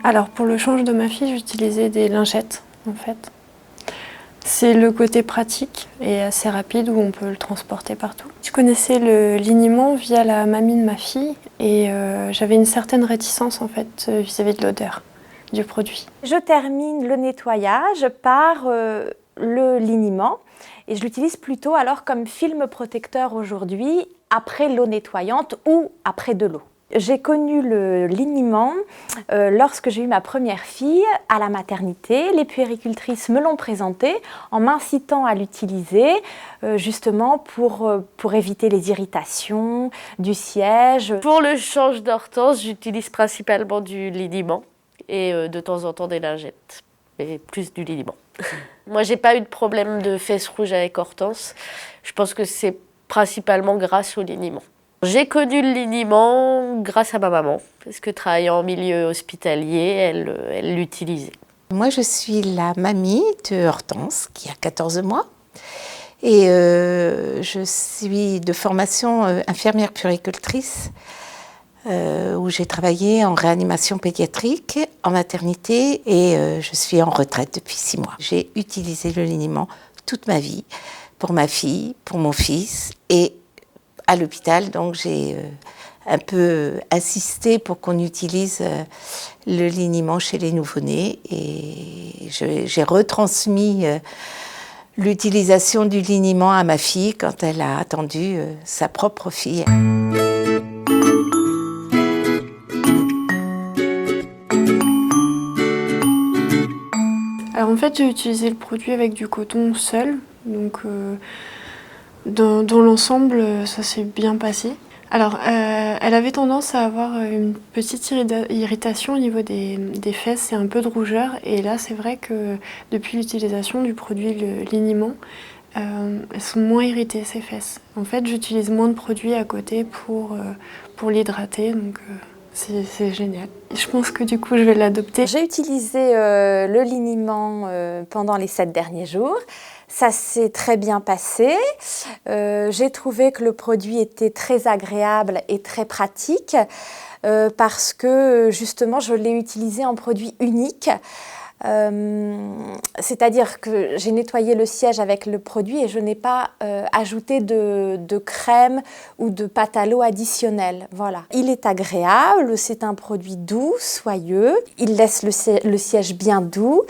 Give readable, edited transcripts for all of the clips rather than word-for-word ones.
Alors pour le change de ma fille, j'utilisais des lingettes en fait. C'est le côté pratique et assez rapide où on peut le transporter partout. Je connaissais le liniment via la mamie de ma fille et j'avais une certaine réticence en fait vis-à-vis de l'odeur du produit. Je termine le nettoyage par le liniment et je l'utilise plutôt alors comme film protecteur aujourd'hui après l'eau nettoyante ou après de l'eau. J'ai connu le liniment lorsque j'ai eu ma première fille à la maternité. Les puéricultrices me l'ont présenté en m'incitant à l'utiliser justement pour éviter les irritations du siège. Pour le change d'Hortense, j'utilise principalement du liniment et de temps en temps des lingettes, mais plus du liniment. Moi, j'ai pas eu de problème de fesses rouges avec Hortense. Je pense que c'est principalement grâce au liniment. J'ai connu le liniment grâce à ma maman, parce que travaillant en milieu hospitalier, elle l'utilisait. Moi, je suis la mamie de Hortense, qui a 14 mois. Et je suis de formation infirmière puéricultrice, où j'ai travaillé en réanimation pédiatrique, en maternité, et je suis en retraite depuis 6 mois. J'ai utilisé le liniment toute ma vie, pour ma fille, pour mon fils, et à l'hôpital, donc j'ai un peu insisté pour qu'on utilise le liniment chez les nouveau-nés, et j'ai retransmis l'utilisation du liniment à ma fille quand elle a attendu sa propre fille. Alors en fait j'ai utilisé le produit avec du coton seul, donc dans l'ensemble ça s'est bien passé. Alors elle avait tendance à avoir une petite irritation au niveau des fesses et un peu de rougeur, et là c'est vrai que depuis l'utilisation du produit le liniment, elles sont moins irritées ces fesses. En fait j'utilise moins de produits à côté pour l'hydrater, donc c'est génial. Je pense que du coup je vais l'adopter. J'ai utilisé le liniment pendant les 7 derniers jours. Ça s'est très bien passé. J'ai trouvé que le produit était très agréable et très pratique parce que justement je l'ai utilisé en produit unique. C'est-à-dire que j'ai nettoyé le siège avec le produit et je n'ai pas ajouté de crème ou de pâte à l'eau additionnelle. Voilà. Il est agréable, c'est un produit doux, soyeux, il laisse le siège bien doux.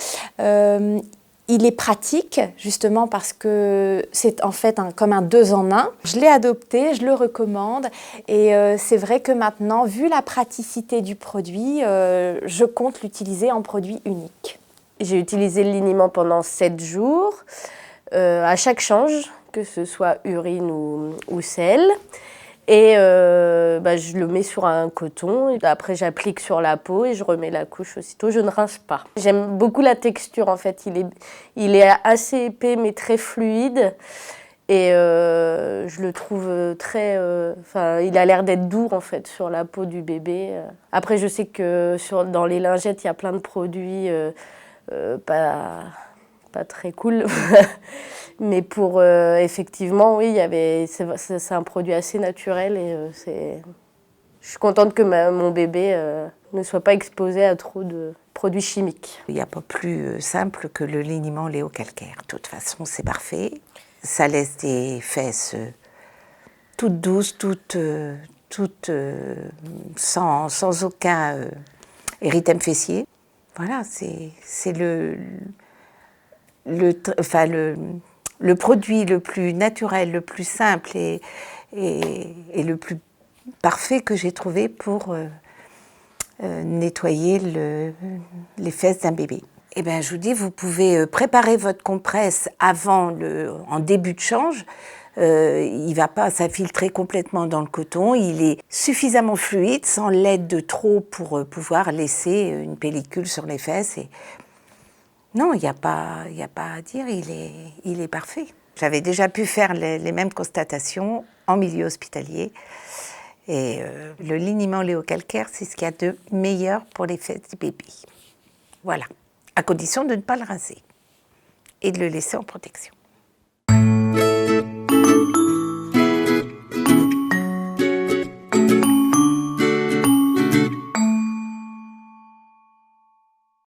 Il est pratique, justement parce que c'est en fait comme un 2 en 1. Je l'ai adopté, je le recommande et c'est vrai que maintenant, vu la praticité du produit, je compte l'utiliser en produit unique. J'ai utilisé le liniment pendant 7 jours, à chaque change, que ce soit urine ou selle. Et je le mets sur un coton, après j'applique sur la peau et je remets la couche aussitôt, je ne rince pas. J'aime beaucoup la texture en fait, il est assez épais mais très fluide et je le trouve très... il a l'air d'être doux en fait sur la peau du bébé. Après je sais que dans les lingettes il y a plein de produits pas très cool. Mais pour effectivement, oui, c'est un produit assez naturel et je suis contente que mon bébé ne soit pas exposé à trop de produits chimiques. Il n'y a pas plus simple que le liniment léocalcaire. De toute façon, c'est parfait. Ça laisse des fesses toutes douces, toutes sans aucun érythème fessier. Voilà, c'est le produit le plus naturel, le plus simple et le plus parfait que j'ai trouvé pour nettoyer les fesses d'un bébé. Eh bien, je vous dis, vous pouvez préparer votre compresse en début de change. Il ne va pas s'infiltrer complètement dans le coton. Il est suffisamment fluide, sans l'aide de trop pour pouvoir laisser une pellicule sur les fesses. Non, il n'y a pas à dire, il est parfait. J'avais déjà pu faire les mêmes constatations en milieu hospitalier. Et le liniment léocalcaire, c'est ce qu'il y a de meilleur pour les fesses du bébé. Voilà, à condition de ne pas le rincer et de le laisser en protection.